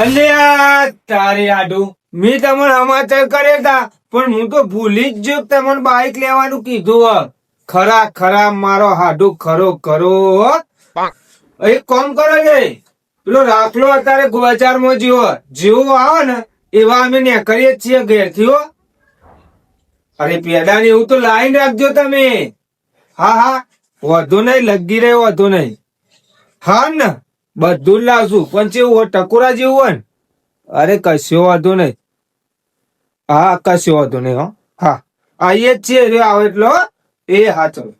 અલ્યા તારી આડું મેં તમને સમાચાર કર્યા હતા પણ હું તો ભૂલી જ ગયો કે તમને બાઈક લેવાનું કીધું. ખરા ખરા મારો હાડું ખરો ખરો. એક કામ કરો છે, પેલો રાખલો અત્યારે બજારમાં જેવો આવે ને એવા અમે નીકળીએ જ છીએ ઘેરથી. હો અરે પેડા ને એવું તો લાઈન રાખજો તમે. હા હા વધુ નહીં, લગી રહ્યો વધુ નહીં. હા ને બધું જ લાવશું પણ કેવું હોય ટકોરા જેવું હોય ને. અરે કશો વાંધો નહીં. હા કશો વાંધો નહીં. હો હા આવીએ જ છીએ રે આવે એટલો. એ હા ચલો.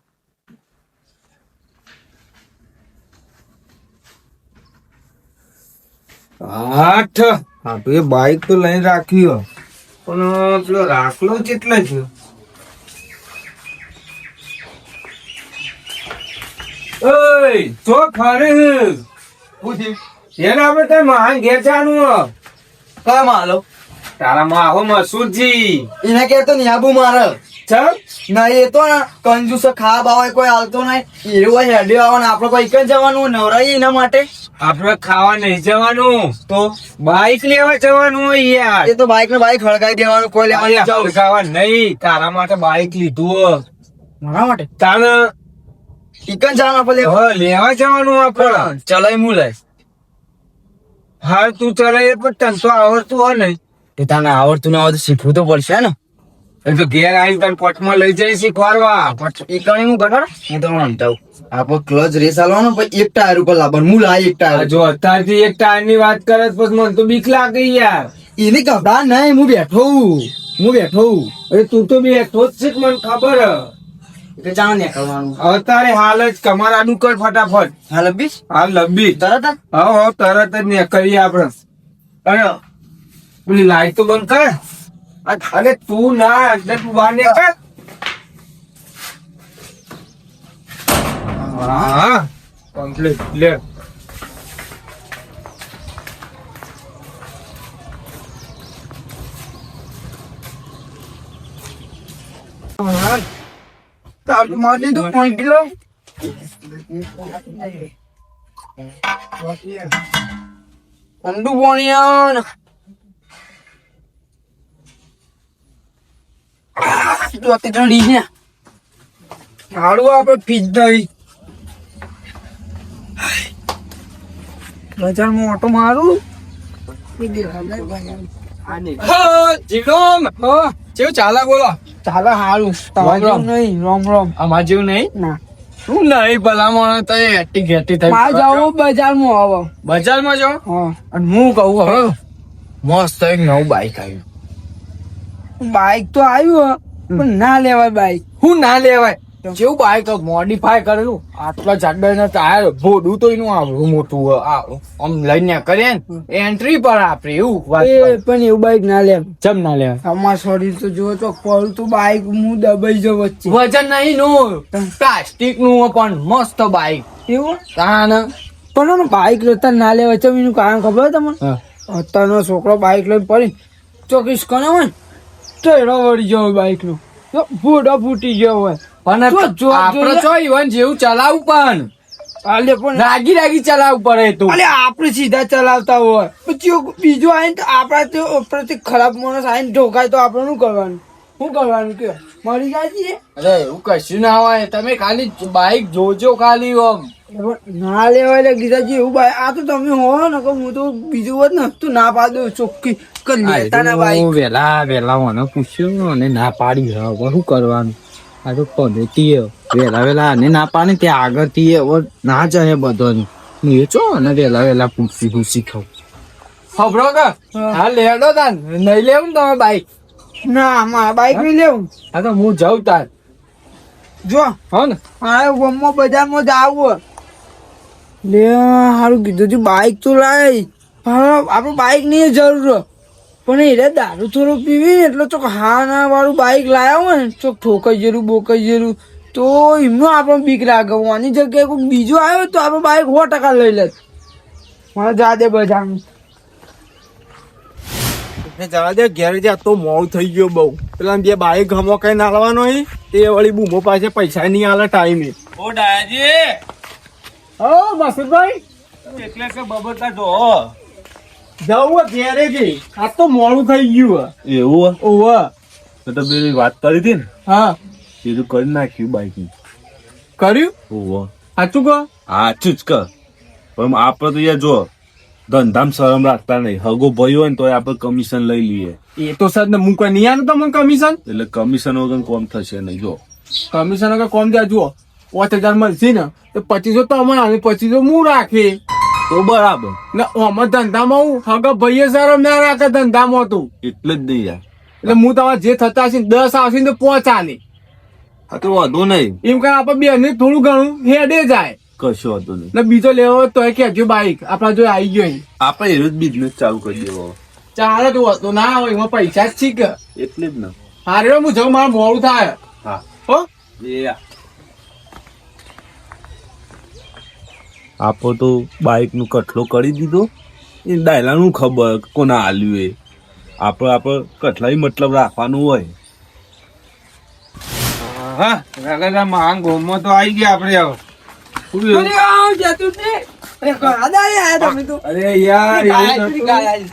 આઠ હા તો એ બાઈક તો લઈને રાખ્યું પણ પેલો રાખલો કેટલા છે. ઓય તો ખરે એને આપડે કઈ મહાન ઘેર જવાનું. કયો માલો તારા માં આવો મસૂરજી એને કેતો નહીં આબુ મારે ચલ ના એ તો ને કંજૂસ ખાવા બાવા કોઈ હાલતો નહીં એવું હેડી આવવાનું આપડે કોઈ કઈ જવાનું નવરાઈ એના માટે આપડે ખાવા નહીં જવાનું તો બાઈક લેવા જવાનું હોય યાર. એ તો બાઈક ને બાઈક હળગાઈ દેવાનું કોઈ લેવા નહીં જાવ ખાવા નહીં, તારા માટે બાઈક લીધું. મારા માટે તાને ચિકન જવાનું આપણે લેવા જવાનું આપડે. ચલાઈ હું લઈ હા તું ચલાય પણ તને તો આવડતું હોય ને. તે તને આવડતું ના હોય તો શીખવું તો પડશે ને. એ તો ઘેર આવીને તને પટમાં લઈ જઈ શીખવાડવા. એ કણી હું ઘટાડો હું તો સમજાવું આપો ક્લચ રેસ આલવાનો પછી એક ટાયર ઉપર લાવવાનું હું લાવી એક ટાયર. જો અત્યારથી એક ટાયર ની વાત કરે પછી મને તો બીક લાગે યાર. એની ગભરા નહીં હું બેઠો અરે તું તો બેઠો જ છે મને ખબર. એટલે ચાલો નીકળવાનું અત્યારે હાલ જ કમારાનું કર ફટાફટ. હાલ બીસ હાલ લંબી તરત જ હા તરત જ નીકળીએ આપડે. અને પેલી લાઈટ તો બંધ કર. અરે તું ના અંદર તું બહાર નીકળ. હા કમ્પ્લીટ લે. ચાલુ મારી દીધું 5 કિલો ઠંડુ પાણી આવે ને ઠંડી છે હાડું આપડે પીજ નહીં. બજારમાં ઓટો મારું કેવું ચાલે બોલો. ચાલે હારું વાંધો નહીં રોમ રોમ અમાર જેવું નહીં. ના શું નહીં ભલામણ તો હેટી ઘેટી થઈ. મારે જવું બજારમાં હવે બજારમાં જો હા અને હું કહું હવે મસ્ત એક નવું બાઈક આવ્યું. બાઈક તો આવ્યું પણ ના લેવાય બાઈક. હું ના લેવાય જેવું બાઈક મોડિફાય કરેલું. આટલા જાડા ટાયર ભોડું તો એનું આવડું મોટું આમ લઈને કરીએ ને એન્ટ્રી પર આપડે એવું વાત કરે. પણ એવું બાઈક ના લે. ચમ ના લેવાય. અમાર શરીર તો જો તો પડું તો બાઈક હું દબાઈ જાઉં વચ્ચે. વજન નહીં નું પ્લાસ્ટિક નું પણ મસ્ત બાઈક. એવું તાને પણ બાઈક લેતા ના લેવાય ચમ એનું કારણ ખબર તમને? અત્યારનો છોકરો બાઈક લઈને પડી ચોકીસ કોને હોય ને તો એનો વળી ગયો હોય બાઈક નું ફૂટો ફૂટી ગયો હોય. પણ આપડે જો ઈવન જેવું ચલાવું પણ અલે પણ રાગી રાગી ચલાવવું પડે તું. અલે આપણે સીધા ચલાવતા હોય પછી બીજો આવીને તો આપણા તે ઉપરથી ખરાબ માણસ આવીને ઢોકાય તો આપણે શું કરવાનું કે મરી જાય છે. અરે એવું કશું ના હોય. તમે ખાલી બાઈક જોજો ખાલી આમ. ના લેવાય લે ગીતાજી એવું બાઈક આ તો તમે હો ને કે હું તો બીજું હોત ને તું ના પાડો ચોખ્ખી કે લેતા ના બાઈક. વેલા મને પૂછ્યું અને ના પાડી હવે શું કરવાનું. આ તો પદ્ધતિ વેલા અને ના પાડે ત્યાં આગળથી હવે ના જાય બધો એ ચો ને વેલા પૂછી ખાવ. ખબરો કે હા લેડો તાન નહીં લેવું ને તમે બાઈક. ના મારા બાઈક નહીં લેવું. હા તો હું જાઉં તાર જો હો ને. મારે ગમમાં બજારમાં જાવું લે સારું કીધું તું બાઈક તો લાય. આપણે બાઈક ની જરૂર પણ એને દારૂ થોડો પીવી ને એટલે ચોક હા ના વાળું બાઈક લાયા હોય ને ચોક ઠોકાઈ જેરું બોકાઈ જેરું તો એમનો આપણે બીક લાગે. આની જગ્યાએ કોઈ બીજો આવ્યો તો આપણે બાઈક 100% લઈ લે. મારે જા દે બજારમાં. જવા દે ઘેર જા તો મોડું થઈ ગયો બહુ. પેલા બે બાઈક ગમો કઈ ના લાવવાનો તે વળી બૂમો પાસે પૈસા નહીં આલે ટાઈમે. ઓ ડાયાજી ઓ મસુદભાઈ એટલે કે બબતા જો જવું ઘેરે જઈ આ તો મોડું થઈ ગયું એવું ઓવા તો પેલી વાત કરી હતી ને હા એ તો કરી નાખ્યું બાઈક ની. કર્યું ઓહો સાચું કહો સાચું જ કર. પણ આપડે તો યાર જો ધંધામ શરમ રાખતા નહીં. હગો ભાઈ હોય ને તો આપડે કમિશન લઈ લઈએ. એ તો સર ને હું કોઈ નહીં આનું તમને કમિશન એટલે કમિશન વગર કોમ થશે નહીં. જો કમિશન વગર કોમ ત્યાં જુઓ 5000 મળશે ને તો 2500 તો અમારે આવે 2500 હું રાખે તો બરાબર. ને આમાં ધંધામાં હું હગા ભાઈએ સારો ના રાખે ધંધામાં તું એટલે જ નહીં યાર. એટલે હું તમારે જે થતા હશે 10 આવશે ને તો 5 આલે હા તો વાંધો નહીં. એમ કઈ આપણે બે ને થોડું ઘણું હેડે જાય કશો વાંધો નહીં. ને બીજો લેવો હોય તો કેજો બાઈક આપડા જો આવી ગયો અહીં. આપણે એનો જ બિઝનેસ ચાલુ કરી દેવો. ચાલે તો વાંધો ના હોય એમાં પૈસા જ છીક એટલે જ ને. હારે હું જાઉં મારે મોડું થાય હા હો એ આપો તો બાઈક નું કઠલો કરી દીધો. એ ડાયલા નું ખબર કોના આલ્યું એ. આપણે કઠલાઈ મતલબ રાખવાનું હોય. હા રાગા માંગ ગોમો તો આવી ગયા આપણે હવે. શું થયું? અરે આવ જતું ને અરે કરાદા આયા તમે તો અરે યાર એવું નતું.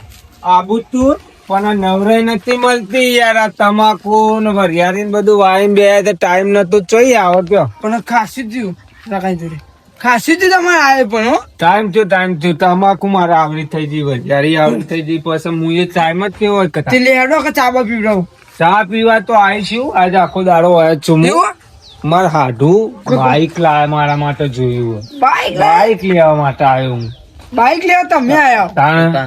આબુ તું પણ આ નવરાઈ નથી મળતી યાર. આ તમાકુ ને વરિયાળી ને બધું વાળીને બે ટાઈમ નતો ચોઈ આવો કયો. પણ ખાસી થયું રકાઈ જોડે ખાસી થયું તમારે આવે પણ હો ટાઈમ થયું તમાકુ મારે આવડી થઈ ગઈ વરિયાળી આવડી થઈ ગઈ પછી હું એ ટાઈમ જ કેવો તે કથા. લેડો કે ચાબા પીવડાવું ચા પીવા તો આવીશું આજે આખો દાડો હોય જ છું. એવું મારે હાડું બાઈક લાવે મારા માટે જોયું. બાઈક બાઈક લેવા માટે આવ્યો હું. બાઈક લેવા તમે આયા તાણે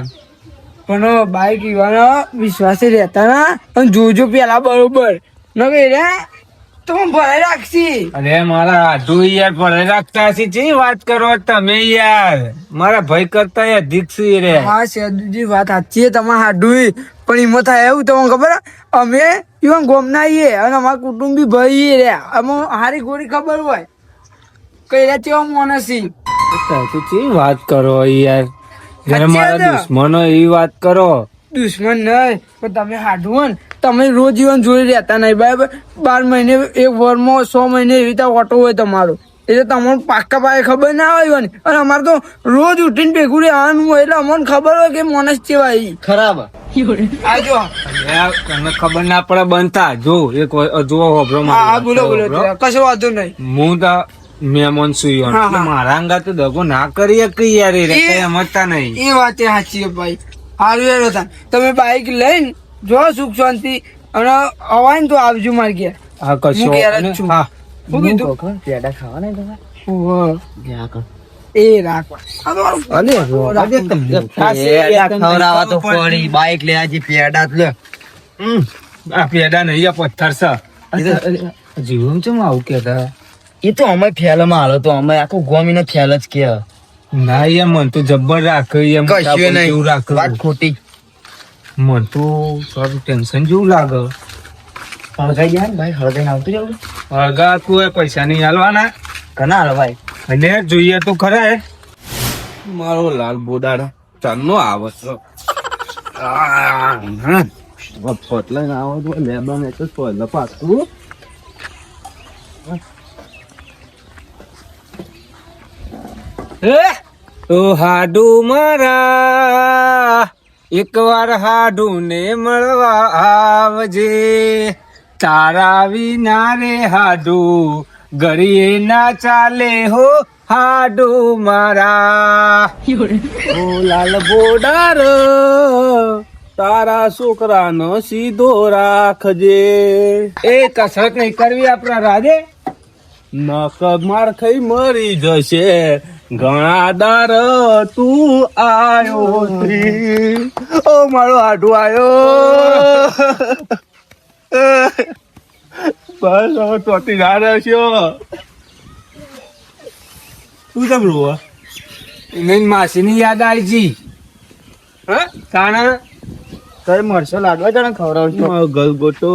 પણ બાઈક લેવાનો વિશ્વાસે રહેતા ના અને જોજો પેલા બરોબર ન રે તો હું ભરાઈ રાખશી અરે મારા હાડું યાર ભલે રાખતા હશે ચી વાત કરો તમે યાર. મારા ભાઈ કરતા અધિક છે રે. હા સેદુજી વાત સાચી છે તમારે હાડું પણ એમાં થાય એવું તમને ખબર હે? અમે ઇવન ગોમના આવીએ અને અમારા કુટુંબી ભાઈ રે અમે હારી ગોરી ખબર હોય કઈ રે તેવા મોનસી તો ચી વાત કરો યાર. જયારે સાચી મારા વાત. દુશ્મનો એવી વાત કરો. દુશ્મન નહીં પણ તમે હાડું હોય ને તમે રોજ જીવન જોઈ રહેતા નહીં બરાબર 12 મહિને એક વર્ષમાં 100 મહિને એવી રીતે ઓટો હોય તમારો એટલે તમારું પાક્કા પાયે ખબર ના હોય ને અને અમારે તો રોજ ઉઠીને ભેગું રહેવાનું હોય એટલે અમને ખબર હોય કે મોનસ કેવાય ખરાબ આ જો યાર, તમને ખબર ના પડે બનતા જો એક જો હોભરો હા હા બોલો બોલો કશો વાંધો નહીં હું તો મહેમાન છું યાર. હા, એટલે હા. મારા અંગા તો દગો ના કરીએ કે યાર એ રે એ- કઈ સમજતા નહીં. એ વાત એ સાચી છે ભાઈ હારું હેડો તાન. તમે બાઈક લઈને જો સુખ શાંતિ અને અવાય ને તો આવજો મારે ઘેર હા કશો હું ઘેર જ અને- છું. હા શું કીધું ઓહો. એ રાખ આ તો મારું અરે તમને ખવડાવવા તો પડી બાઈક લે આજે પેડા લે આ પેડા નહીં આ પથ્થર છે. જીવન ચમ આવું કેતા એ તો અમે ફેલમાં હાલો તો અમે આખું ગોમીને ફેલ જ કે ના યાર મન તો જબ્બર રાખે એમ કશું જેવું રાખે વાત ખોટી મન તો થોડું ટેન્શન જેવું લાગે. હળગાઈ ગયા ને ભાઈ હળગાઈને આવતું જવું હળગા તું પૈસા નહીં હાલવાના ઘણા હાલો ભાઈ અને જોઈએ તો ખરા હે. મારો લાલ બોડાડો ચાંદનો આવે છે. ફટલાઈ આવો તો લેબા ને તો પહેલા પાછું તો હાડુ મારા એકવાર હાડુ ને મળવા આવજે. તારા વિના રે હાડુ ઘડીએ ના ચાલે હો હાડુ મારા. ઓ લાલ બોડાર તારા છોકરાનો સીધો રાખજે. એ કસરત નહીં કરવી આપણા રાધે. નક માર ખાઈ મરી જશે ઘણા દાર તું આયો છી. ઓ મારો હાડું આયો બસ હવે તોતી ના રહેશો. તું કેમ રોવા? એને માસીની યાદ આવી જી. હા તાણા કઈ મળશો લાડવા તને ખવડાવજો મારો ગલગોટો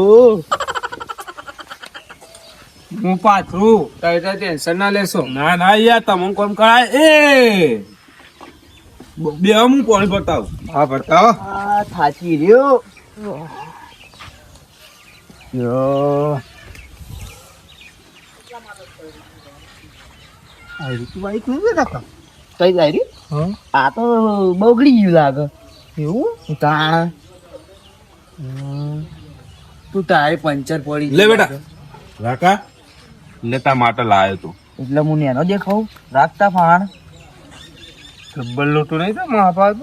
હું પાથરું કઈ તો ટેન્શન ના લેશો. ના ના યાર તમને કોમ કરાય એ બે હું કોણ બતાવ. હા બતાવો. આ થાચી રહ્યો બાઈક નહીં રાખા કઈ જાય રે આ તો બગડી ગયું લાગે એવું તાણ તું તારે પંચર પડી લે બેટા રાકા લેતા માટે લાયો તું એટલે હું નેનો દેખાવ રાખતા ફાણ ડબ્બલ લોટો નહીં તો મહાપાદ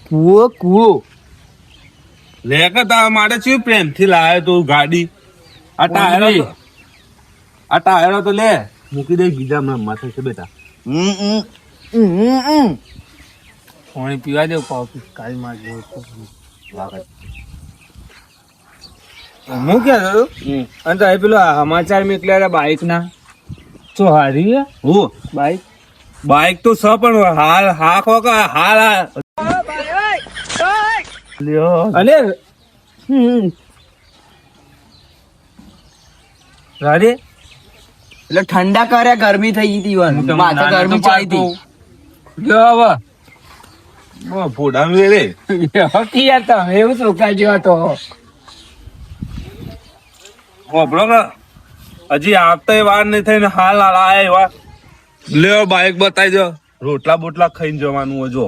કુવો કુવો લે કે તારા માટે શું પ્રેમથી લાયો તું ગાડી આ ટાયરો તો લે મૂકી દે બીજા માથે છે બેટા પાણી પીવા દેવું પાવ કાલ માં હું ક્યાં હતો અને તો પેલો સમાચાર મોકલ્યા બાઈક ના તો હારી હે હું બાઈક બાઈક તો સ પણ હાલ હાખો કે હાલ અલે રાધે એટલે ઠંડા કરે ગરમી થઈ ગઈ હતી માથે ગરમી ચાલી હતી જો હવે ફોડાનું રે યાર તમે એવું ચોખ્ખા જેવા તો વાપરો કે હજી આવતા વાર નહીં થઈને હાલ આયા એવા લ્યો બાઈક બતાવી દો રોટલા બોટલા ખાઈને જવાનું હોય જો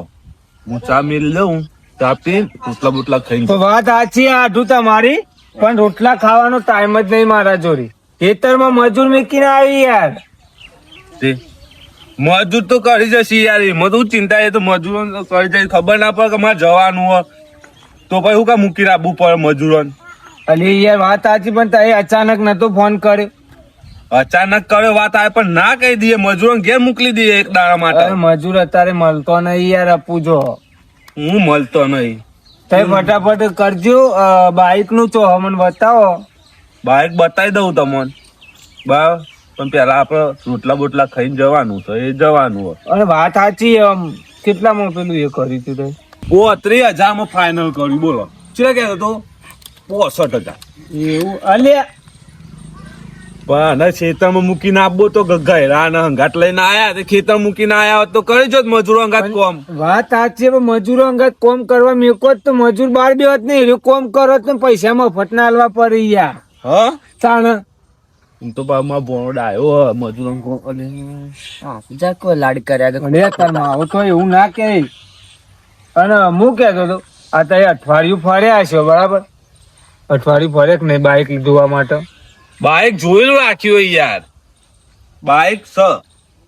હું ચા મેળ લઉં ચા પી રોટલા બોટલા ખાઈને તો વાત સાચી આઠું તમારી પણ રોટલા ખાવાનો ટાઈમ જ નહીં મારા જોડે ખેતરમાં મજૂર મૂકીને આવી યાર તે મજૂર તો કરી જશે યાર એમાં તો ચિંતા એ તો મજૂરો કરી જાય ખબર ના પડે કે મારે જવાનું હોય તો પછી હું કા મૂકી રાખવું પડે મજૂરોને અલી યાર વાત સાચી પણ તે અચાનક નતો ફોન કર્યો અચાનક કર્યો વાત આવે પણ ના કહી દઈએ મજૂરોને ઘેર મોકલી દઈએ એક દાડા માટે અરે મજૂર અત્યારે મળતો નહીં યાર આપું જો હું મળતો નહીં તે ફટાફટ કરજો બાઈક નું તો મને બતાવો બાઈક બતાવી દઉં તમને બરાબર પણ પેલા આપડે રોટલા બોટલા ખાઈને જવાનું તો એ જવાનું હોય અરે વાત સાચી કેટલામાં પેલું એ કર્યું તું તે 35,000 માં ફાઇનલ કર્યું બોલો શું કહેતો તો 65,000 એવું અલ્યા પણ ખેતરમાં મૂકીને આપવો તો ગયરા ને હંગાટ લઈને આયા તે ખેતર મૂકીને આયા હોત તો કરી જો મજૂરો હંગાત કોમ વાત સાચી પણ મજૂરો અંગત કોમ કરવા મેકો જ તો મજૂર બાર બેવત નહીં એ કોમ કરો તો પૈસા મફત ના આલવા પડે યાર હા તાણ એમ તો બાબા ભોણો ડાયો મજૂરો જાકો લાડ કર્યા અરે તારમાં આવો તો એવું ના કે અને હું કહેતો હતો આ તો અઠવાડિયું ફર્યા છો બરાબર અઠવાડિયું ફરે કે નહીં બાઈક ધોવા માટે બાઈક જોયેલું રાખ્યું હોય યાર બાઈક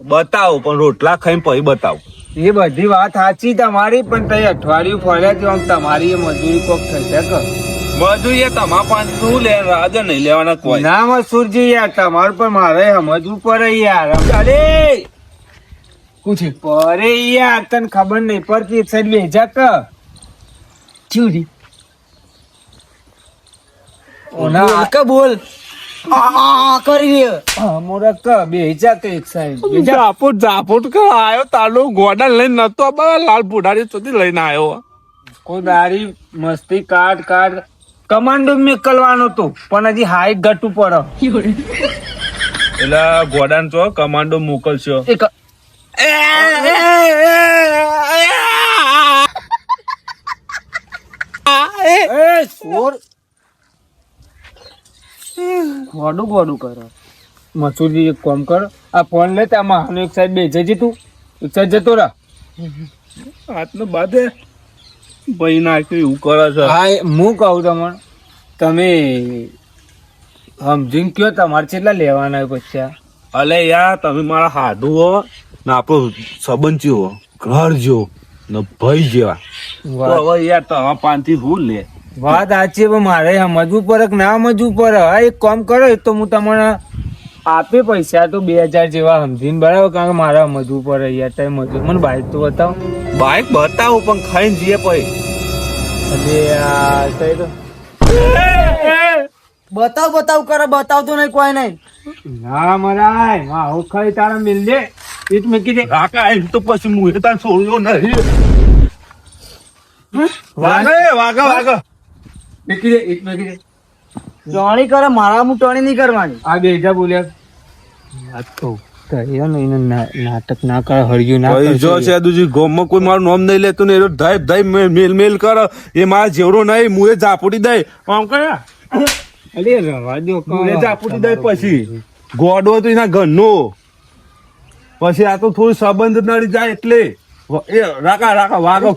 બતાવો પણ રોટલા ખાઈને પછી બતાવો એ બધી વાત સાચી તમારી પણ તે અઠવાડિયું ફર્યા તો આમ તમારી એ મજૂરી કોક થશે કે મજૂરી એ તમારા પાંચ શું લે આજે નહીં લેવાના કોઈ ના મસૂરજી યાર તમારું પણ મારે સમજવું પડે યાર અરે પૂછી પડે યાર તને ખબર નહીં પડતી એક સાઈડ બેજા કે ચૂરી ઓના કે બોલ કરી મોરા ક બેજા કે એક સાઈડ ઝાપુટ કે આયો તાલો ગોડા લઈને નતો લાલ બુઢારી સુધી લઈને આવ્યો કોઈ દારી મસ્તી કાઢ કમાન્ડો મેકલવાનો તો પણ હજી હાઈટ ઘટવું પડે એટલે ગોડાને ચો કમાન્ડો મોકલશો એક ગોડું કરો મસૂરી એક કામ કર આ ફોન લે આમાં હાનો એક સાઈડ બેસે છે તું એક સાઈડ જતો રહે હાથનો બાધે ભાઈ નાખ્યું એવું કરે છે હા હું કહું તમને તમે સમજીને કયો તમારે કેટલા લેવાના હોય પછી અલે યાર તમે મારા હાડું હો ને આપણો સંબંધ જેવો ઘર જેવો ને ભાઈ જેવા તો હવે યાર તમારા પાંચથી ભૂલ લે વાત સાચી પણ મારે સમજવું પડે કે ના સમજવું પડે હા એક કામ કરો તો હું તમને આપે પૈસા તો 2,000 જેવા સમજીને બરાબર કારણ કે મારે સમજવું પડે યાર તમે મજૂર મને બાઈક તો બતાવો બાઈક બતાવું પણ ખાઈને જઈએ પછી અરે યાર તઈ તો બતાવ કરે બતાવતો નહીં કોઈ નહીં ના મરાય આવું ખાઈ તારા મિલ દે ઈટ મૂકી દે કાકા એમ તો પછી મુએ તાર છોડ્યો નહીં વાગે મૂકી દે ઈટ મૂકી દે ટોણી કરે મારા હું ટોણી નહીં કરવાની આ બેજા બોલ્યા વાત કહું કહીએ ને એને નાટક ના કરે હળિયું ના ભાઈ જો છે દુજી ગોમમાં કોઈ મારું નામ નહીં લેતું ને એનો ધાઈ મેલ કર એ મારા જેવડો નહીં મુએ ઝાપુટી દઈ આમ કયા અરે રવા દો મુએ ઝાપુટી દઈ પછી ગોડો તો એના ઘરનો પછી આ તો થોડું સંબંધ નડી જાય એટલે એ રાખા વાગો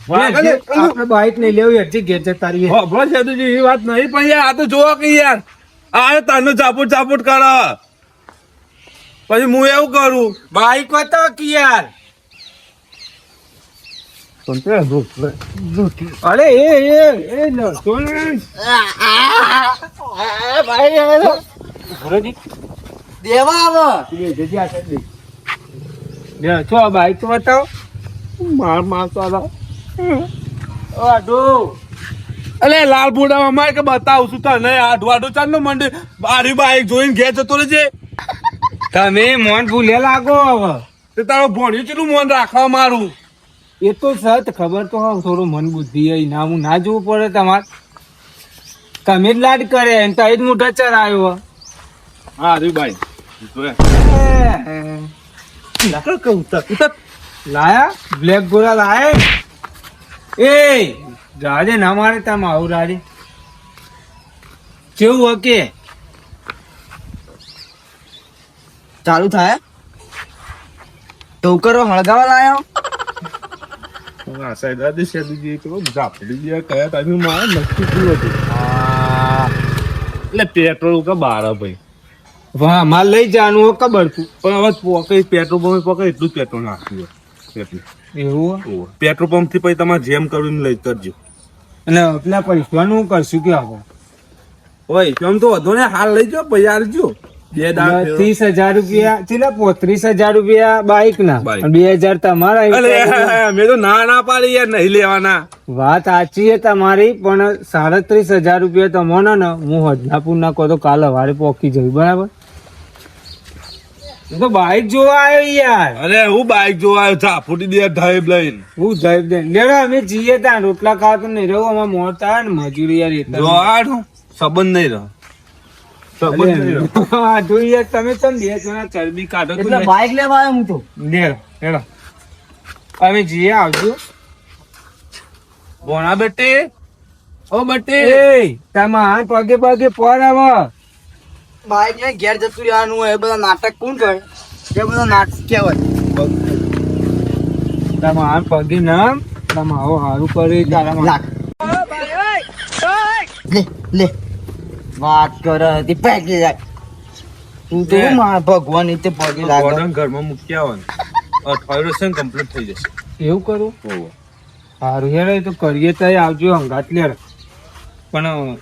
વાગો ને. આપણે બાઈક નહીં લેવું હજી ઘેર જતા રહીએ. હો, બસ સેતુજી, એ વાત નહીં પણ યાર આ તો જોવો કે યાર આ તારનો ચાપુટ કરે પછી હું એવું કરું બાઈક હતો કે યાર. અરે એ નતો ને. દેવા આવે છો બાઈક તો બતાવો. મારતો હતો. આડો અલે લાલ બુડામાં મારે કે બતાવું છું તને આડવાડો ચાલ નો મંડે બારી બાઈક જોઈને ઘેર જતો રહેજે. તમે મોન ભૂલે લાગો હવે. તે તારો ભણ્યું કેટલું મન રાખવા મારું. એ તો સત ખબર તો હોય, થોડું મન બુદ્ધિ હોય ના હું ના જોવું પડે તમારે. તમે જ લાડ કરે ને તો જ મોઢા ચરાયો. હા રી બાઈ લાયા બ્લેક ગોળા લાયા. એ રાજે ના મારે તમે આવું રાજે કેવું હકે ચાલુ થાય ટોકરો હળગાવા લાયો. એટલે પેટ્રોલ કે બાર ભાઈ વાહ માલ લઈ જવાનું હો ખબર તું. પણ હવે પોકે પેટ્રોલ પંપ પકડ એટલું જ પેટ્રોલ નાખ્યું એટલે એવું હો? પેટ્રોલ પંપ થી પછી તમારે જેમ કરવું લઈ કરજો. અને પેલા પૈસાનું કરશું કે આપણે ઓય કેમ તો વધુ ને હાલ લઈ જાઓ પછી આવજો 2 દાડા 30,000 રૂપિયા ચેલા 35,000 રૂપિયા બાઈક ના બાઈક. 2,000 તમારા. મેં તો ના પાડી યાર નહીં લેવાના. વાત સાચી છે તમારી પણ 37,000 રૂપિયા તમને ને હું હજનાપુર ના કહો તો કાલે વારે પોકી જઈ બરાબર. હું તો બાઈક જોવા આવ્યો યાર. અરે હું બાઈક જોવા આવ્યો ઝાપુટી દે ઢાઈબ લઈને હું જઈ દે લેડો અમે જઈએ ત્યાં રોટલા ખાવા તો નહીં રહું અમારે મોડતા આવે ને મજૂરી યાર એટલે. જોવાનું સંબંધ નહીં રહ્યો. સંબંધ નહીં રહ્યો. હા જોઈએ તમે તો 2 જણા ચરબી કાઢો તો એટલે બાઈક લેવા આવ્યો હું તો. લેડો અમે જઈએ આવજો. ભોણા બેટી ઓ બેટી એ તમારે પગે પગે પર આવો. બાઈક ને ઘેર જતું રહેવાનું હોય એ બધા નાટક કોણ કરે? એ બધા નાટક કહેવાય. તમારે પગે નામ તમારો સારું કરે તારા લાખ. લે લે વાત કરે તે પગે લાગ. તું તો મારા ભગવાન તે પગે લાગ. ગોડાઉન ઘરમાં મૂકી આવવાનું. અઠવાડિયું કમ્પ્લીટ થઈ જશે. એવું કરું સારું હેડો એ તો કરીએ તો આવજો હંગાત લે. પણ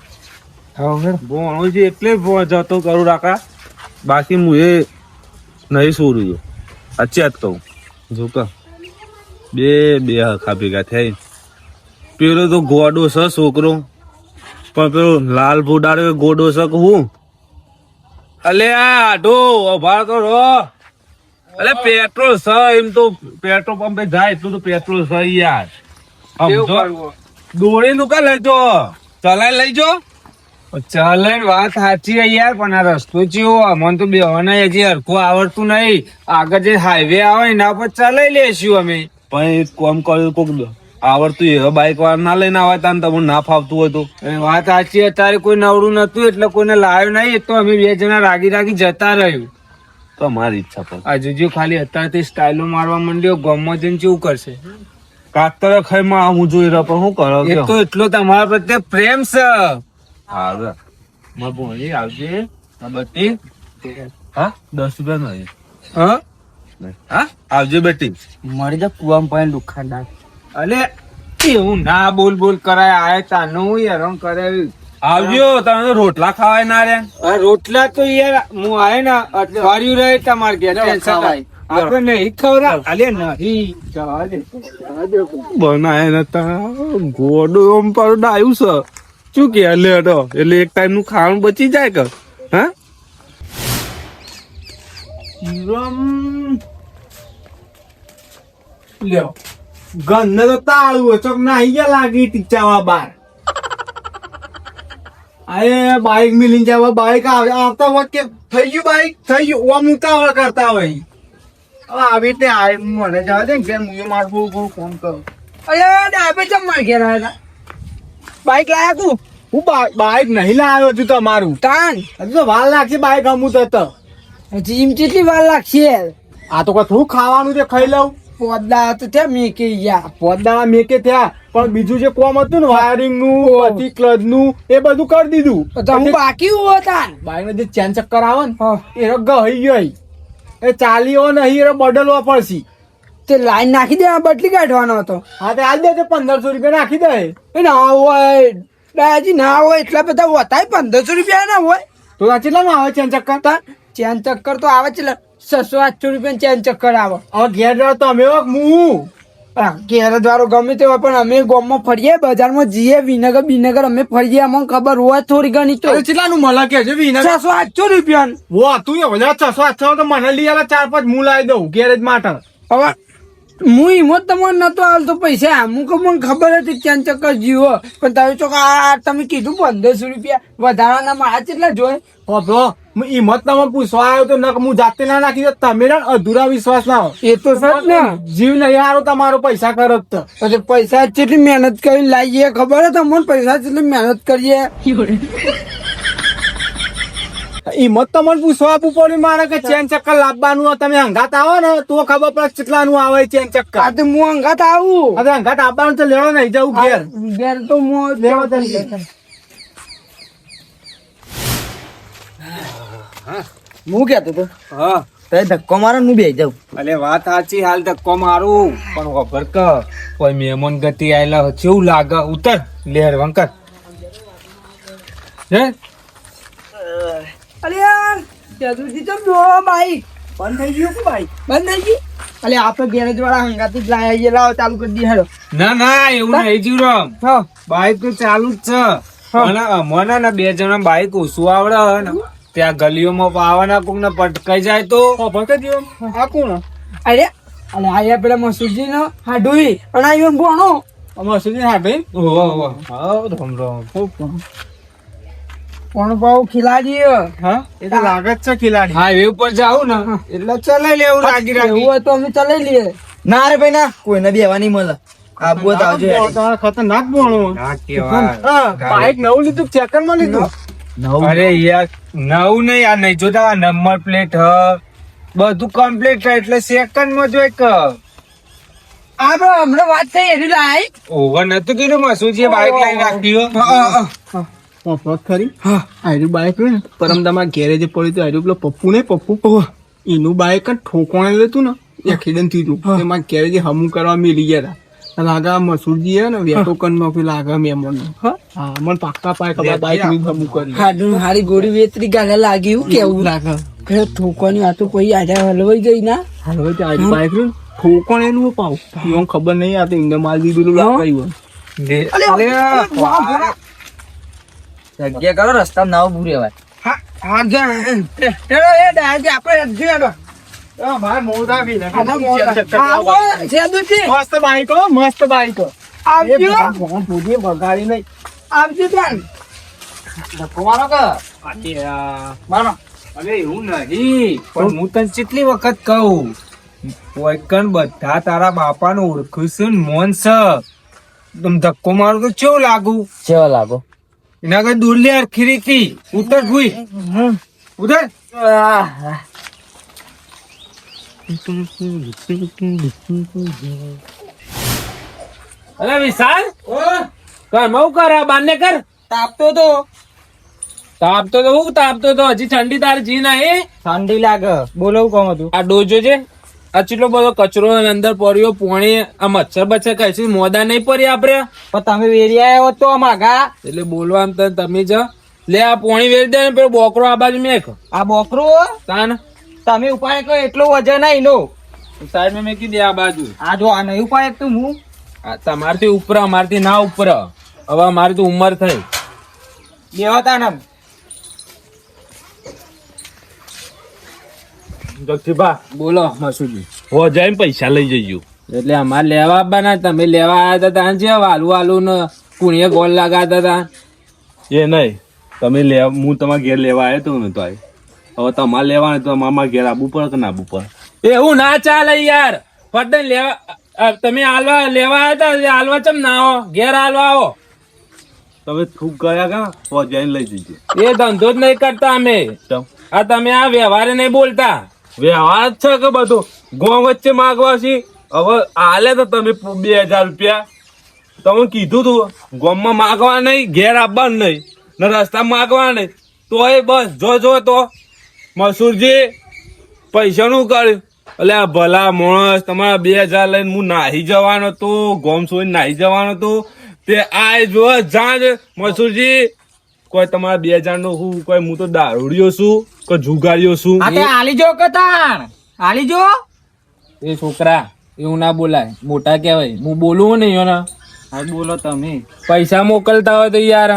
હવે ભોણો છે એટલે જતો કરું રાખા બાકી હું એ નહીં સોરું સાચી વાત કહું જો કે બે હખા ભેગા થાય. પેલો તો ગોડો છે છોકરો પણ પેલો લાલ ભૂડાડો ગોડો છે કે હું અલે આ આઢો અભાર તો રો. અલે પેટ્રોલ છે એમ તો પેટ્રોલ પંપે જાય એટલું તો પેટ્રોલ છે યાર. સમજો દોડી નું કા લઈજો ચલાઈ લઈજો. ચાલે વાત સાચી છે યાર પણ આ રસ્તો ચેવો મને તો બેવાના હજી હરખું આવડતું નહીં. આગળ જે હાઈવે આવે એના પર ચલાવી લેશું અમે. પણ એક કામ કર્યું કોક આવડતું એવા બાઈક વાળા ના લઈને આવે તાને તમને ના ફાવતું હોય તો એ વાત સાચી અત્યારે કોઈ નવરું નતું એટલે કોઈને લાવ્યું નહીં. તો અમે 2 જણા રાગી જતા રહ્યું. તમારી ઈચ્છા પર આ જોજો ખાલી અત્યારથી સ્ટાઇલો મારવા માંડ્યો ગમો જઈને કેવું કરશે. કાતર ખાઈ માં હું જોઈ રહ્યો પણ શું કરો એ તો એટલો તમારા પ્રત્યે પ્રેમ છે. હા માર ભોણી આવજે આ બટી હા 10 રૂપિયા નહીં હા હા આવજે બેટી મરી જા કુવામાં પાણી દુખાડા. અલે એવું ના બોલ કરાય આય તાનું હું હેરાન કરાવ્યું. આવજો તમે તો રોટલા ખાવાય ના રે આ રોટલા તો યાર હું આય ને એટલે વાર્યું રહે તમારે ઘેર ટેન્શન નહીં. આપણે નહીં ખવડાવ અલે નહીં જવા દે. બનાય નતા ગોડો આમ પર ડાયું છે શું કે લેડો એટલે એક ટાઈમ નું ખાવાનું બચી જાય કે હા લ્યો ગંને તો તાળું ચોક નાહી ગયા લાગી ટીચાવા બાર. અરે બાઈક મિલી જવા બાઈક આવતા વખતે થઈ ગયું બાઈક થઈ ગયું ઓમ ઉતાવળ કરતા હોય. હવે આવી રીતે આ મને જવા દે ને ઘેર હું મારું બહુ ફોન કરું. અરે ડાબે ચમ માર ઘેર આવ્યા બાઈક લાયા તું? હું બાઈક નહીં લાવ્યો છું તમારું. તાન હજુ તો વાર લાગશે બાઈક અમુક તો. હજી એમ કેટલી વાર લાગશે યાર? આ તો થોડું ખાવાનું છે ખાઈ લઉં. પોદા તો ત્યાં મેકી ગયા. પોદા મેકે ત્યાં પણ બીજું જે કોમ હતું ને વાયરિંગ નું પછી ક્લચ નું એ બધું કરી દીધું. તો હું બાકી ઉભો હતા. બાઈક જે ચેન ચક્કર આવે ને હા. એ ગઈ ગઈ એ ચાલીઓ નહીં એ બદલવા પડશે. તે લાઈન નાખી દે, બદલી કાઢવાનો હતો. હા તે આજ દે 1500 રૂપિયા નાખી દે. એ ના હોય દાદાજી, ના હોય એટલા બધા હોતા 1500 રૂપિયા ના હોય. તો આ કેટલામાં આવે ચેન ચક્કર? તાર ચેન ચક્કર તો આવે છે 600-800 રૂપિયા ચેન ચક્કર આવે. હવે ઘેર જાવ તમે હું ઘેર દ્વારો ગમે તે હોય પણ અમે ગામમાં ફરીએ, બજારમાં જઈએ, વિનગર અમે ફરીએ, અમને ખબર હોય થોડી ઘણી તો. કેટલાનું મળે કે છે 600-800 રૂપિયા. વો તું એ બધા 600-800 તો મને લઈ આવે 4-5 હું લાવી દઉં ગેરેજ માટે. હવે હું હિંમત તમને નતો આવતો પૈસા, અમુક મને ખબર હતી ચેન ચક્કર જીવો, પણ તમે ચોક આ તમે કીધું 1500 રૂપિયા વધારાના મારા કેટલા જોઈ. બ્રો હિંમત તમે પૂછવા આવ્યો તો નક હું જાતે ના નાખી દો. તમે ને અધૂરા વિશ્વાસ ના હોય. એ તો સર ને જીવ નહીં હારો તમારો પૈસા કરો તો. પછી પૈસા કેટલી મહેનત કરીને લાવીએ ખબર છે તમને, પૈસા કેટલી મહેનત કરીએ. હિંમત તમને પૂછવા આપવું પડ્યું મારે કે ચેન ચક્કર લાવવાનું હોય. તમે હંગાત આવો ને તો ખબર પડે કેટલાનું આવે ચેન ચક્કર. આ તો હું અંગાત આવું. હવે હંગાત આવવાનું તો લેવો નહીં જવું ઘેર. ઘેર તો હું લેવો તો નહીં. હું કેતો તો હા તે ધક્કો મારો હું બેસી જાઉં. અલે વાત સાચી, હાલ ધક્કો મારું પણ ખબર કે કોઈ મહેમાન ગતિ આયેલા કેવું લાગે. ઉતર લેર વંકર હે. અરે યાર જદુજી તો નો બાઈક બંધ થઈ ગયું કે બાઈક બંધ થઈ ગઈ. અલે આપણે ગેરેજ વાળા હંગાતી જ લાયા લાવો ચાલુ કરી દઈએ હેડો. ના ના એવું નહીં જીવરામ, હા બાઈક તો ચાલુ જ છે. અને અમને ને 2 જણા બાઈક ઓછું આવડે ને ત્યાં ગલીઓમાં પાવાના કોક ને પટકાઈ જાય તો આ કોણ? અરે અલે આયા પેલા મસૂદજી નો હાડુઈ અને આયો ભણો અમાર સુધી હા ભાઈ. ઓહો હા રામ રામ. કોણ ભાવ ખિલાડી હા એ તો લાગે જ છે ખિલાડી. હાઈવે ઉપર જાઉં ને એટલે ચલાઈ લેવું રાગી એવું રાગી. હોય તો અમે ચલાવી લઈએ. ના રે ભાઈ ના કોઈને બેવા નહીં મળે. આ બોત આવજો તમારે ખતરનાક ભણો. ના કેવાય. હા બાઈક નવું લીધું સેકન્ડ માં લીધું. અરે યાર નવું નહીં, આ નહીં જોતા આ નંબર પ્લેટ હ બધું કમ્પ્લીટ થાય એટલે સેકન્ડ માં જોઈ કે આપણે હમણાં વાત થઈ એની લાઈ ઓવર નતું કીધું મસુજીએ બાઈક લઈને રાખ્યું. પપ્પા ખરી આયરું બાઈક ને પરમ તમારા ઘેરે જે પડ્યું હતું આયરું પેલો પપ્પુ ને પપ્પુ એનું બાઈક ઠોકોણે લેતું ને એક્સિડન્ટ થયું હતું. એમાં ઘેરે જે હમું કરવા મિલી ગયા હતા. લાગા મસૂરજી હે ને વેટો કન નો લાગા મેમન. હા મને પાક્કા પાય ખબર બાઈક ની હમું કરી. હાડું હારી ગોળી વેતરી ગાલે લાગ્યું કેવું લાગે કે ઠોકવાની આ તો કોઈ આજા હલવાઈ ગઈ ના. હાલો તે આયરું બાઈક ને ઠોકોણ એનું પાવ એવું ખબર નહીં આતી ઇંગે માલ દીધું લાગાયું. જગ્યા કરો રસ્તા ના ઉભું રહેવાય. હા હા જા એ ડાયરેક્ટ આપણે હેડો. ભાઈ મોટા બી ને સેદુજી મસ્ત બાઈક હો મસ્ત બાઈક. આવજો પૂરી બગાડી નહીં. આવજો બેન ધક્કો કે મારો. અરે એવું નહીં પણ હું તને કેટલી વખત કહું કોઈકણ બધા તારા બાપાને ઓળખું છું ને મોન છે. તમે ધક્કો મારું તો કેવું લાગુ? કેવા લાગો એના કઈ દૂર લે ખીરી થી ઉતર ભૂઈ ઉતર. અરે વિશાલ કર મઉ કર આ બાને કર. તાપતો તો તાપતો તો હું તાપતો તો હજી ઠંડી તાર જી નહીં. ઠંડી લાગે બોલો કોમ હતું. આ ડોજો છે આ ચેટલો બધો કચરો અંદર પડ્યો પોણી આ મચ્છર બચ્છર કઈ મોદા નહીં પડી આપડે. પણ તમે વેરી આવ્યો તો માગા એટલે બોલવા આમ તમે જ લે આ પોણી વેરી દે ને પેલો બોકરો આ બાજુ મેક આ બોકરો તાન તમે ઉપાય કહો એટલો વજન નહીં નો સાઈડ માં મેકી દે આ બાજુ. આ જો આ નહીં ઉપાય તું હું આ તમારથી ઉપર અમારથી ના ઉપર હવે અમારી તો ઉંમર થઈ. બેવતા ને જગજીભા બોલો મસુજી હો જઈને પૈસા લઈ જજો. એટલે અમારે લેવા આવવાના તમે લેવા આવ્યા હતા ત્યાં છે વાલું વાલું ને કુણીએ ગોળ લગાતા હતા. એ નહીં તમે હું તમારા ઘેર લેવા આવ્યો હતો ને તો હવે તમારે લેવા તો મામા ઘેર આવવું પડે કે ના આવવું પડે? એવું ના ચાલે યાર. ફટને લેવા તમે હાલવા લેવા આવ્યા હતા હાલવા ચમ ના આવો ઘેર હાલવા આવો. તમે થૂક ગયા કા તો જઈને લઈ જજો. એ ધંધો જ નહીં કરતા અમે. આ તમે આ વ્યવહારે નહીં બોલતા. વ્યવહાર જ છે કે બધું ગો વચ્ચે માગવા છે હવે આલે તો તમે 2000 રૂપિયા તમે કીધું તું ગામમાં માગવા નહીં, ઘેર આપવાનું નહીં ને રસ્તા માગવા નહીં, તોય બસ જો તો મસૂરજી પૈસાનું કર્યું. એટલે આ ભલા માણસ તમારા 2000 લઈને હું નાહી જવાનો તો ગોમ સોઈને નાહી જવાનો તો તે આ જો જાજ મસૂરજી કોઈ તમારા 2000 નું હું કોઈ હું તો દારૂડિયો છું કોઈ જુગારીઓ છું. એ છોકરા એવું ના બોલાય, મોટા કહેવાય. હું બોલું નહીં ને. બોલો તમે. પૈસા મોકલતા હોય તો યાર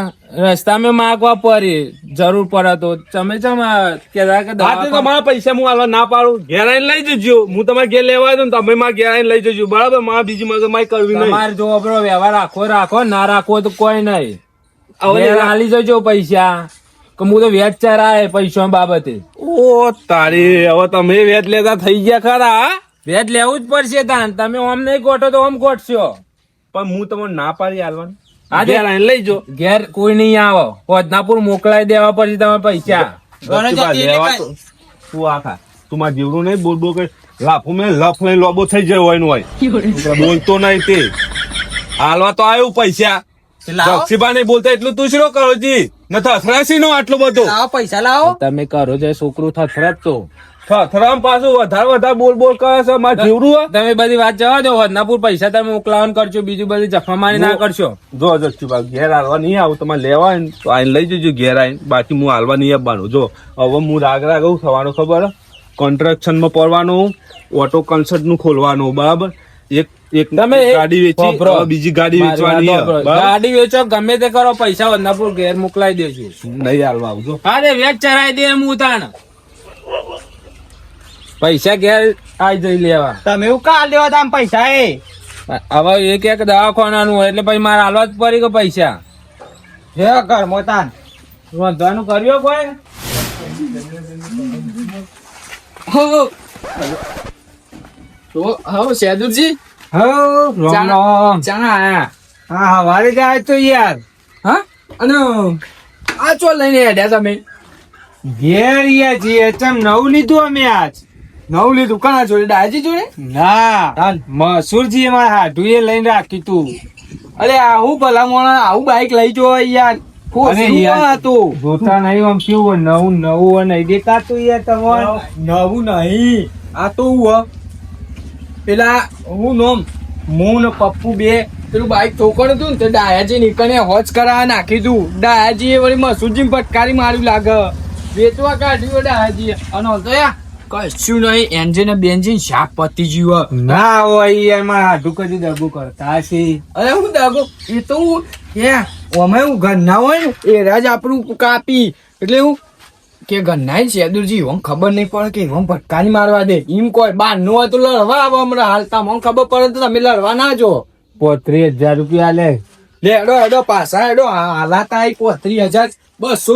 રસ્તામાં માગવા પડે, જરૂર પડે તો તમે તમારા પૈસા હું આલવા ના પાડું, ઘેર આવીને લઈ જજો. હું તમારે ઘેર લેવા આવ્યો ને તમે મારા ઘેર આવીને લઈ જજો, બરાબર? મારા બીજી મગજમારી કરવી નહીં. તમારે જો આપણો વ્યવહાર રાખો ના રાખો તો કોઈ નહીં. હવે આલી જજો પૈસા, કે હું તો વેચ ચરાય પૈસા બાબતે. ઓ તારી, હવે તમે વેચ લેતા થઈ ગયા ખરા. વેચ લેવું જ પડશે તાન. તમે ઓમ નહીં ગોઠો તો ઓમ ગોઠશો. પણ હું તમને ના પાડી આલવાનું. ઘેર આવીને લઈ જો. ઘેર કોઈ નહીં આવો, હોદનાપુર મોકલાઈ દેવા પડશે તમે પૈસા. તું આખા તું મારા જીવડું નહીં બોલ કે લાફું મેં લફ લઈ લોબો થઈ જાય હોય નું હોય બોલતો નહીં તે હાલવા તો આવ્યું પૈસા. દક્ષિબા નહીં બોલતા એટલું તું શું કરો જી ન થથરાશી નો આટલો બધો પૈસા લાવો. તમે કરો છો છોકરું થથરત તો થથરામ પાછું વધારે બોલ કરે છે મારે જીવડું. તમે બધી વાત જવા દો. હોદનાપુર પૈસા તમે મોકલાવાનું કરશો, બીજું બધી જફામારી ના કરશો. જો દક્ષિબા ઘેર હાલવા નહીં આવું, તમારે લેવા હોય ને તો આઈને લઈ જજો ઘેર આવીને. બાકી હું હાલવા નહીં આવવાનું. જો હવે હું રાગ થવાનું ખબર, કોન્ટ્રાક્શનમાં પડવાનું, ઓટો કન્સર્ટ નું ખોલવાનું, બરાબર? એક તમે ગાડી વેચી હવે બીજી ગાડી વેચવાની છે, બરાબર? ગાડી વેચો ગમે તે કરો, પૈસા હોદનાપુર ઘેર મોકલાઈ દેજો. નહીં હાલવા આવજો. અરે વેચ ચરાઈ દે હું તાણ પૈસા ઘેર આઈ જઈ લેવા. તમે એવું કા લેવા તમે પૈસા એ હવે એક દવાખાનાનું હોય એટલે પછી મારે હાલવા જ પડી કે પૈસા હે ઘર મોતાન વાંધવાનું કર્યો કોઈ. શેદુરજી હા હવારે જાય તો યાર. હા અને આ ચો લઈને હેડ્યા તમે? ઘેર યાર છીએ ચમ નવું લીધું અમે આજ. નવું લીધું કણા જોડે? ડાયજી જોડે? ના મસૂરજી મારા હાડું એ લઈને રાખ્યું તું. અરે આવું ભલા મોણા આવું બાઈક લઈ જો યાર. જોતા નહીં આમ કેવું નવું નહીં દેખાતું યાર તમારે. નવું નહીં આ તો હું પેલા હું નોમ હું ને પપ્પુ બે પેલું બાઈક ઠોકર હતું ને તે ડાયાજી નીકળે હોજ કરાવવા નાખી દઉં. ડાયાજી એ વળી મસૂરજી ફટકારી માર્યું લાગે, વેચવા કાઢ્યું ડાયાજી. અને તો યાર કશું નહીં, એન્જિન બેન્જિન શાક પતી જીવ ના હોય યાર મારા હાડું કદી દગો કરતા છે. અરે હું દાગો એ તો હું અમે હું ઘર ના હોય ને એ રાજ આપણું કાપી એટલે હું કે ઘરના શેદુરજી હું ખબર નહીં પડે કે હું ભટકાની મારવા દે એમ કોઈ બાર નો હોય તો લડવા આવો હમણાં હાલતા મને ખબર પડે તો તમે લડવા ના જો. 35,000 રૂપિયા લે હેડો પાછા હેડો હાલાતા 35,000 200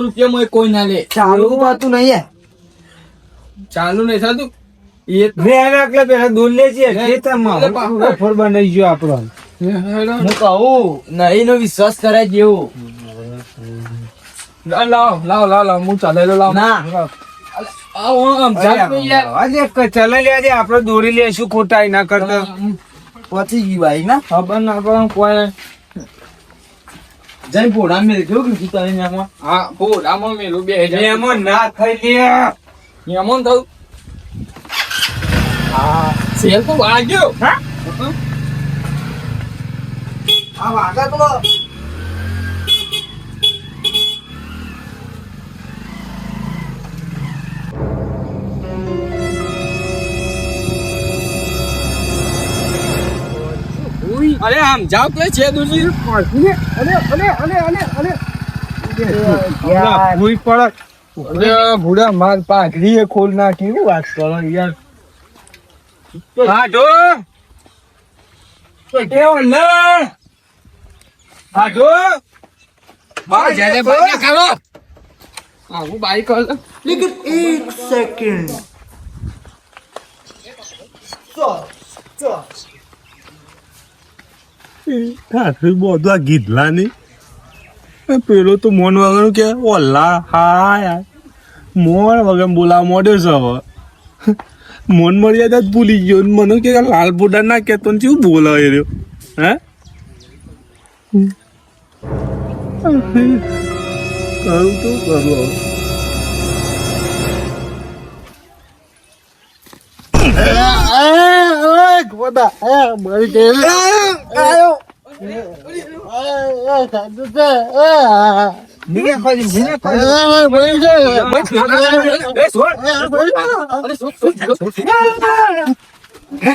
રૂપિયામાં કોઈ ના લે. ચાલુ પાતું નહીં ચાલુ નહીં થતું એ એટલે પેલા દૂર લે છે ખેતરમાં બનાવી ગયો આપણો. હું કહું નહીં નો વિશ્વાસ કરાય જેવું. લાવ હું ચાલેલો લાવ ના ચલાવી લેજે આપડે દોરી લેશું ખોટા ના કરતા. પહોંચી ગઈ ભાઈ ના ખબર ના પડે કોઈ જઈ ભોળા મેં કેવું કીધું તને એમાં? હા ભોળામાં મેલું બે એમાં ના થઈ લે એમાં થયું. હા શેર તો વાગ્યો. હા વાગા તો અરે આમ જાવ કે છે દુજી ભૂડા માર પાઘડી એ ખોલ નાખી હું વાત કરો યાર. હાડો હાડો હું બાઈક લેકિન 1 સેકન્ડ કાઠી બધું ગીધલા ની પેલો તો મોન વગર કે ઓલા હા યાર મોન વગર બોલાવા મોડ્યો છે હવે મોન મર્યાદા જ ભૂલી ગયો ને મને કે લાલ બોડા ના કેતો ને કેવું બોલાવે રહ્યો હે કરું તો કરું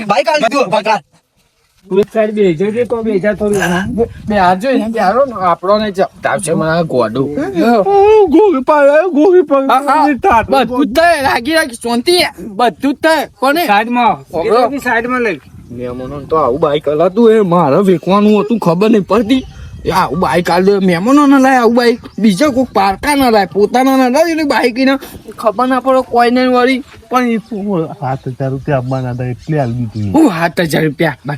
બાઈક આલી દીધું પકડ. એક સાઈડ બેસજો છે તો બેસા થોડું. બે હાથ જોઈ ને પ્યારો આપણો ને તાવશે મને ગોડું ગોળી પાડે ગોળી બધું જ થાય રાગી રાગી શાંતિ બધું જ થાય કોને સાઈડમાં સાઈડમાં લઈ. મહેમાનો તો આવું બાઈક હલાતું એ મારે વેચવાનું હતું ખબર નહીં પડતી એ આવું બાઈક આલ દે મહેમાનો ના લાય આવું બાઈક બીજા કોઈ પારકા ના લાય પોતાના ના લાય એટલે બાઈક ને ખબર ના પડે કોઈ નહીં વળી પણ 7,000 રૂપિયા આપવાના હતા એટલે હાલ દીધું હું 7,000 રૂપિયા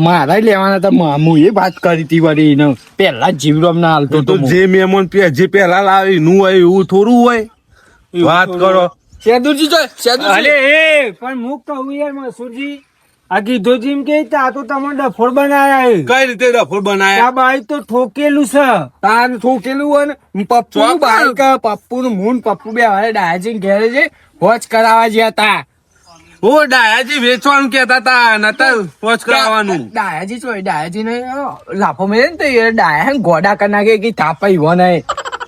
મારા લેવાના હતા હું એ વાત કરી હતી વળી એને પેલા જ જીવરામ ના હાલતો તો જે મહેમાન જે પેલા લાવી નું હોય એવું થોડું હોય વાત કરો શેદુરજી જો અરે એ પણ હું કહું યાર મસૂરજી આ કીધું જીમ કે આ તો તમે ડફોડ બનાયા છે. કઈ રીતે ડફોડ બનાયા આ બાઈક તો ઠોકેલું છે. તાન ઠોકેલું હોય ને પપ્પુ નું બાઈક પપ્પુ નું મૂન પપ્પુ બે હવે ડાયાજી ઘેરે છે વોચ કરાવવા ગયા તા ઓ ડાયાજી વેચવાનું કેતા તા નતા પોચ કરાવવાનું ડાયાજી ચોય ડાયાજી ને લાફો મેળે ને તો એ ડાયા ગોડા કરી નાખે કે થાપા ઈવો નહીં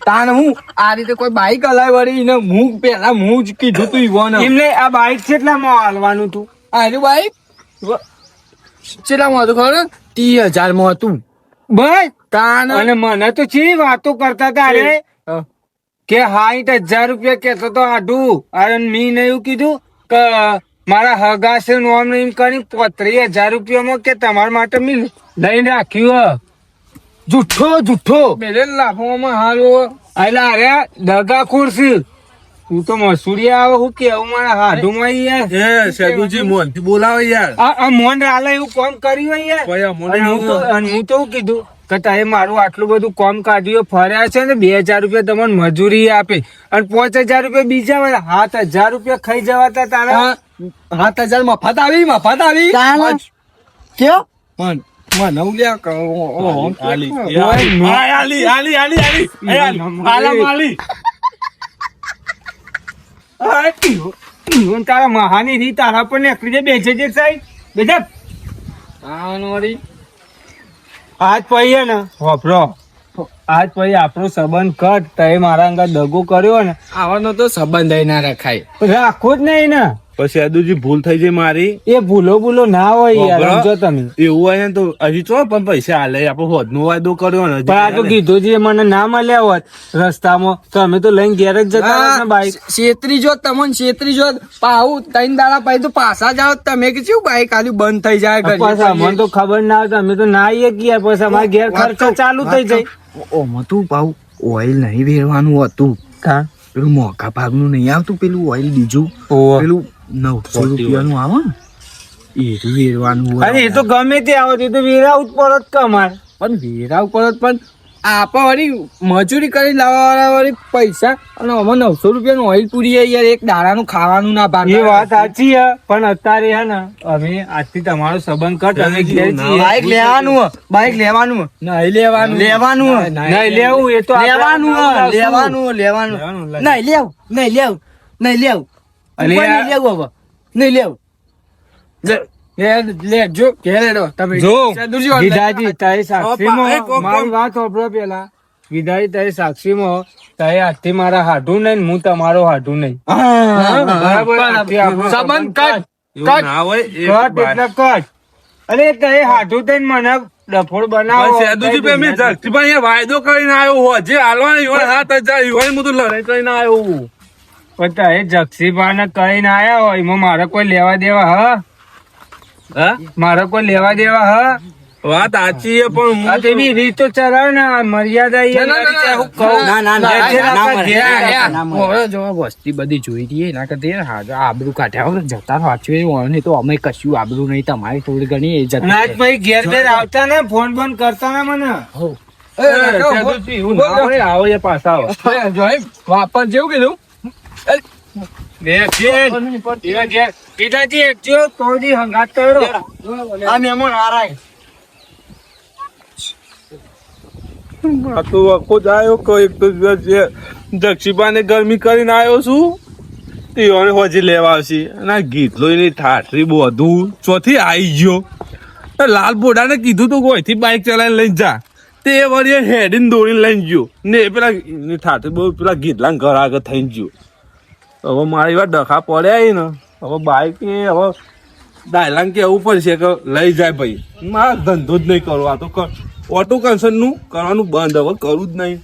તાન હું આ રીતે કોઈ બાઈક હલાય વળી ને હું પેલા હું જ કીધું તું ઈવો ને એમને આ બાઈક કેટલામાં હાલવાનું તું? આનું બાઈક કેટલામાં હતું ખબર 30,000 માં હતું બસ. તાન અને મને તો ચી વાતો કરતા હતા અરે કે 60,000 રૂપિયા કેતો તો આડું. અરે મેં એવું કીધું કે મારા હગા છે નોમ એમ કરી 35,000 રૂપિયામાં કે તમારા માટે મેં લઈને રાખ્યું. જુઠ્ઠો જુઠ્ઠો મેરે લાફોમાં હાલો એટલે અરે દગાખોર છે તું તો મસૂરિયા આવે હું કેવું મારા હાડુમાં યાર. એ સેદુજી મોન થી બોલાવે યાર આ મોન રાલે એવું કામ કર્યું હોય યાર. કયા મોન અને હું તો શું કીધું કે તારે મારું આટલું બધું કામ કાઢ્યું ફર્યા છે ને 2,000 રૂપિયા તમને મજૂરી આપે અને 5,000 રૂપિયા બીજા હોય 7,000 રૂપિયા ખાઈ જવાતા તારા 7,000 મફત આવી તાન કેવો પણ મને ઉલ્યા આલી આલી આલી આલી આલી તારા મહાની રીત તારા પર નીકળી જાય. બેસે છે સાહેબ બેજા આજ પછી ને વાપરો આજ પછી આપણો સંબંધ કટ તે મારા અંગા દગો કર્યો ને આવવાનો તો સંબંધ ના રખાય રાખો જ નહીં ને પછી સેદુજી ભૂલ થઈ જાય મારી એ ભૂલો ના હોય યાર. સમજો તમે એવું હોય ને તો હજી ચો પણ પૈસા હાલે આપડે હોદ નો વાયદો કર્યો ને પણ આ તો કીધું છે મને ના મળ્યા હોત રસ્તામાં તો અમે તો લઈને ઘેર જ જતા હોત ને બાઈક. છેતરી જો તમને છેતરી જો પાહુ 3 દાડા પછી તો પાછા જાઓ તમે કે શું બાઈક આલી બંધ થઈ જાય પાછા અમને તો ખબર ના હોય તો અમે તો ના આવીએ ગયા પછી અમારા ઘેર ખર્ચો ચાલુ થઈ જાય. ઓમાં તું પાહુ ઓઇલ નહીં વેરવાનું હતું હા પેલું મોંઘા ભાગનું નહીં આવતું પેલું ઓઇલ બીજું પેલું 900 રૂપિયાનું આવે ને એ વેરવાનું અરે એ તો ગમે તે આવે તે તો વેરાવું જ પડત કમાર. પણ વેરાવ પડત પણ આપા વળી મજૂરી કરી લાવવા વાળી પૈસા અને આમાં 900 રૂપિયાનું ઓઇલ પૂરી યાર એક દાડાનું ખાવાનું ના ભાગ એ વાત સાચી હે પણ અત્યારે હે ને અમે આજથી તમારો સંબંધ કટ અમે ઘેર છીએ. બાઈક લેવાનું બાઈક લેવાનું નહીં લેવાનું લેવાનું નહીં લેવું એ તો આપણે લેવાનું લેવાનું નહીં લેવું નહીં લેવું નહીં લેવું અને નહીં લેવું હવે નહીં લેવું લેજો ઘેર હેડો તમે જો સેદુરજી ઓનલાઈન વિધાજી તારી સાક્ષીમાં કોક- મારી વાત સાંભળો પેલા વિધાજી તારી સાક્ષીમાં તારી આજથી મારા હાડું નહીં ને હું તમારો હાડું નહીં. બરાબર આજથી આપણો સંબંધ કટ એવું ના હોય કટ એટલે કટ. અરે તારી હાડું થઈને મને ડફોડ બનાવો. સેદુજી પે મેં જગતીભાઈ અહીંયા વાયદો કરીને આવ્યો હો જે હાલવાનો ઈવન 7,000 ઈવન હું તો લડાઈ કરીને આવ્યો પણ તારે જક્ષીભાઈને કહીને આયા હોય એમાં મારે કોઈ લેવા દેવા હા મારે કોઈ લેવા દેવા હા વાત સાચી છે પણ આ તેવી રીત તો ચલાવ ને મર્યાદા ઈ ના, ના, એના રીતે ના, હું કહું. ના, ના, ના, ઘેર ના, રાખવા ના, ઘેર ના, રાખવા. હવે જો વસ્તી બધી જોઈ રહી એના કરતા હા આબરૂ કાઢ્યા વગર જતા વાંચ્યું નહીં તો અમે કશું આબરૂ નહીં તમારી થોડી ઘણી એ અને આજ જતા પછી ઘેર ઘેર આવતા ને ફોન બંધ કરતા ને મને સેદુજી એવું ના હોય આવો એ પાછા આવો વાપર જેવું કીધું પિતાજી એકજો તોડી હંગાત કરો આ મહેમાન હારાય આ તો આખો જ આવ્યો કોઈ એક તો જક્ષીબાને ગરમી કરીને આવ્યો છું તેઓને હોજી લેવા આવશે અને આ ગીતલો એની ઠાઠરી બધું ચોથી આવી ગયો લાલ બોડાને કીધું તું કોઈથી બાઇક ચલાવીને લઈને જા તે વળી હેડીને દોડીને લઈને ગયો ને પેલા એની ઠાઠરી બહુ પેલા ગીતલા ઘર આગળ થઈને ગયો હવે મારી વાત ડખા પડ્યા ને હવે બાઇક એ હવે ડાયલાંગ કેવું પડશે કે લઈ જાય ભાઈ મારા ધંધો જ નહીં કરો આ તો ઓટો કન્સર્નનું કરવાનું બંધ હવે કરવું જ નહીં